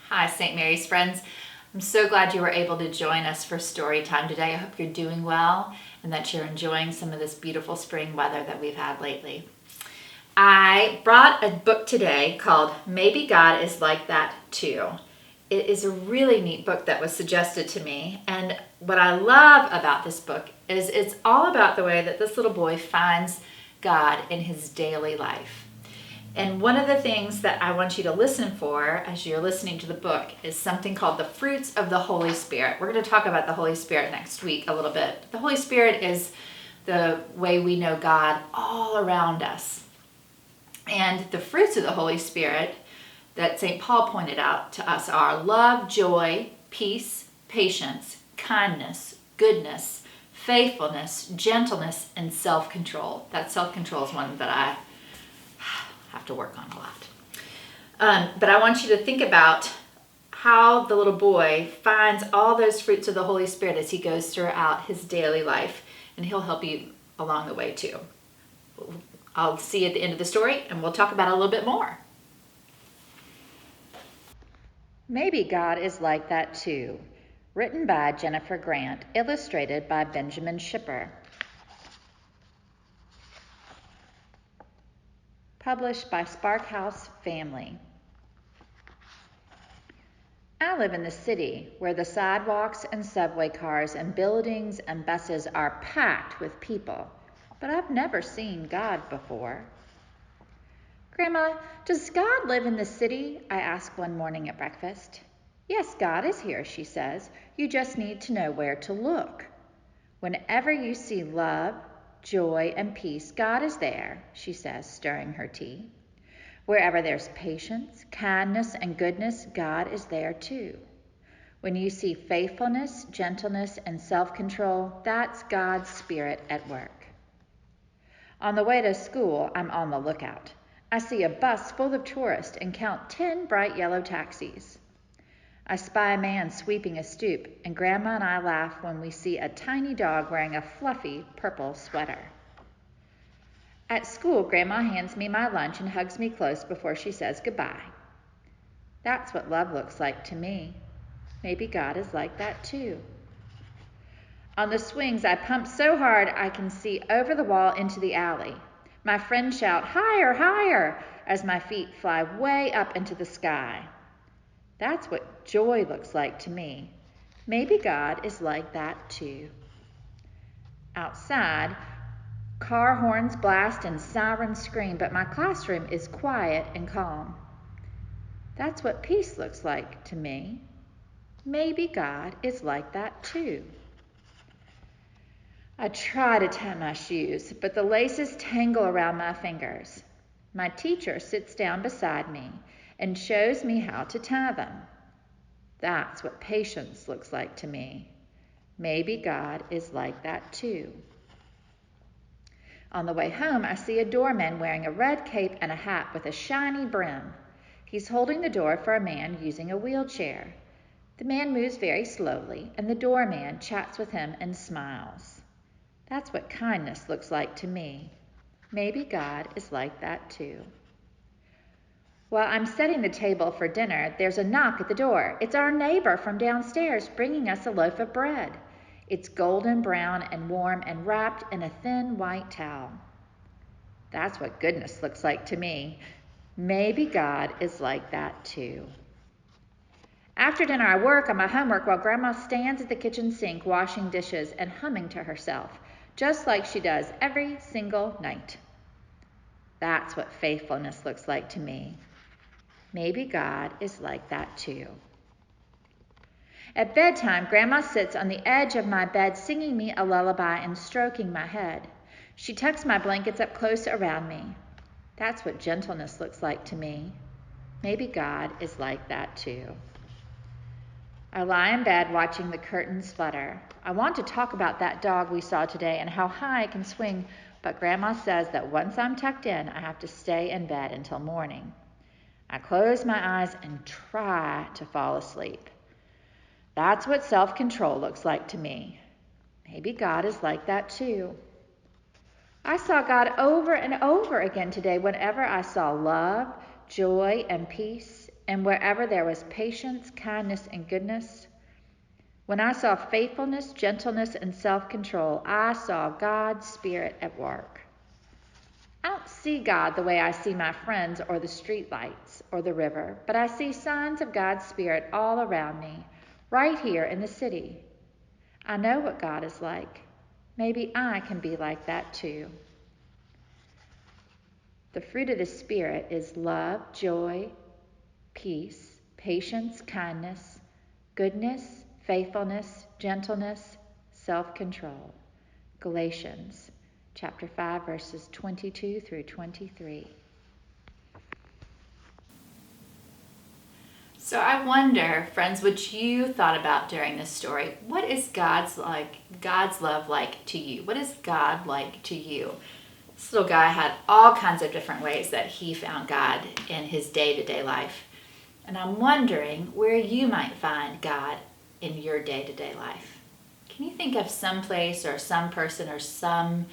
Hi, St. Mary's friends. I'm so glad you were able to join us for story time today. I hope you're doing well and that you're enjoying some of this beautiful spring weather that we've had lately. I brought a book today called Maybe God is Like That Too. It is a really neat book that was suggested to me, and what I love about this book is it's all about the way that this little boy finds God in his daily life. And one of the things that I want you to listen for as you're listening to the book is something called the fruits of the Holy Spirit. We're going to talk about the Holy Spirit next week a little bit. The Holy Spirit is the way we know God all around us. And the fruits of the Holy Spirit that St. Paul pointed out to us are love, joy, peace, patience, kindness, goodness, faithfulness, gentleness, and self-control. That self-control is one that I have to work on a lot. But I want you to think about how the little boy finds all those fruits of the Holy Spirit as he goes throughout his daily life, and he'll help you along the way too. I'll see you at the end of the story, and we'll talk about it a little bit more. Maybe God is Like That Too. Written by Jennifer Grant, illustrated by Benjamin Shipper. Published by Sparkhouse Family. I live in the city where the sidewalks and subway cars and buildings and buses are packed with people, but I've never seen God before. Grandma, does God live in the city? I ask one morning at breakfast. Yes, God is here, she says. You just need to know where to look. Whenever you see love, joy, and peace, God is there, she says, stirring her tea. Wherever there's patience, kindness, and goodness, God is there too. When you see faithfulness, gentleness, and self-control, that's God's Spirit at work. On the way to school, I'm on the lookout. I see a bus full of tourists and count 10 bright yellow taxis. I spy a man sweeping a stoop, and Grandma and I laugh when we see a tiny dog wearing a fluffy purple sweater. At school, Grandma hands me my lunch and hugs me close before she says goodbye. That's what love looks like to me. Maybe God is like that too. On the swings, I pump so hard I can see over the wall into the alley. My friends shout, "Higher, higher," as my feet fly way up into the sky. That's what joy looks like to me. Maybe God is like that too. Outside, car horns blast and sirens scream, but my classroom is quiet and calm. That's what peace looks like to me. Maybe God is like that too. I try to tie my shoes, but the laces tangle around my fingers. My teacher sits down beside me and shows me how to tie them. That's what patience looks like to me. Maybe God is like that too. On the way home, I see a doorman wearing a red cape and a hat with a shiny brim. He's holding the door for a man using a wheelchair. The man moves very slowly, and the doorman chats with him and smiles. That's what kindness looks like to me. Maybe God is like that too. While I'm setting the table for dinner, there's a knock at the door. It's our neighbor from downstairs bringing us a loaf of bread. It's golden brown and warm and wrapped in a thin white towel. That's what goodness looks like to me. Maybe God is like that too. After dinner, I work on my homework while Grandma stands at the kitchen sink washing dishes and humming to herself, just like she does every single night. That's what faithfulness looks like to me. Maybe God is like that too. At bedtime, Grandma sits on the edge of my bed singing me a lullaby and stroking my head. She tucks my blankets up close around me. That's what gentleness looks like to me. Maybe God is like that too. I lie in bed watching the curtains flutter. I want to talk about that dog we saw today and how high I can swing, but Grandma says that once I'm tucked in, I have to stay in bed until morning. I close my eyes and try to fall asleep. That's what self-control looks like to me. Maybe God is like that too. I saw God over and over again today whenever I saw love, joy, and peace, And wherever there was patience, kindness, and goodness, when I saw faithfulness, gentleness, and self-control, I saw God's Spirit at work. I don't see God the way I see my friends or the streetlights or the river, but I see signs of God's Spirit all around me, right here in the city. I know what God is like. Maybe I can be like that too. The fruit of the Spirit is love, joy, peace, patience, kindness, goodness, faithfulness, gentleness, self-control. Galatians chapter 5, verses 22 through 23. So I wonder, friends, what you thought about during this story. What is God's love like to you? What is God like to you? This little guy had all kinds of different ways that he found God in his day-to-day life. And I'm wondering where you might find God in your day-to-day life. Can you think of some place or some person or some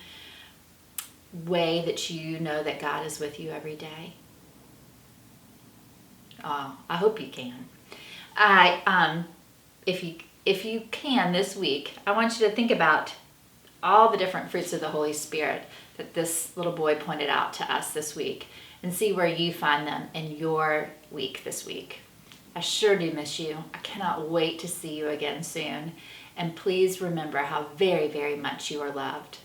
way that you know that God is with you every day? Oh, I hope you can. If you can this week, I want you to think about all the different fruits of the Holy Spirit that this little boy pointed out to us this week and see where you find them in your week this week. I sure do miss you. I cannot wait to see you again soon. And please remember how very, very much you are loved.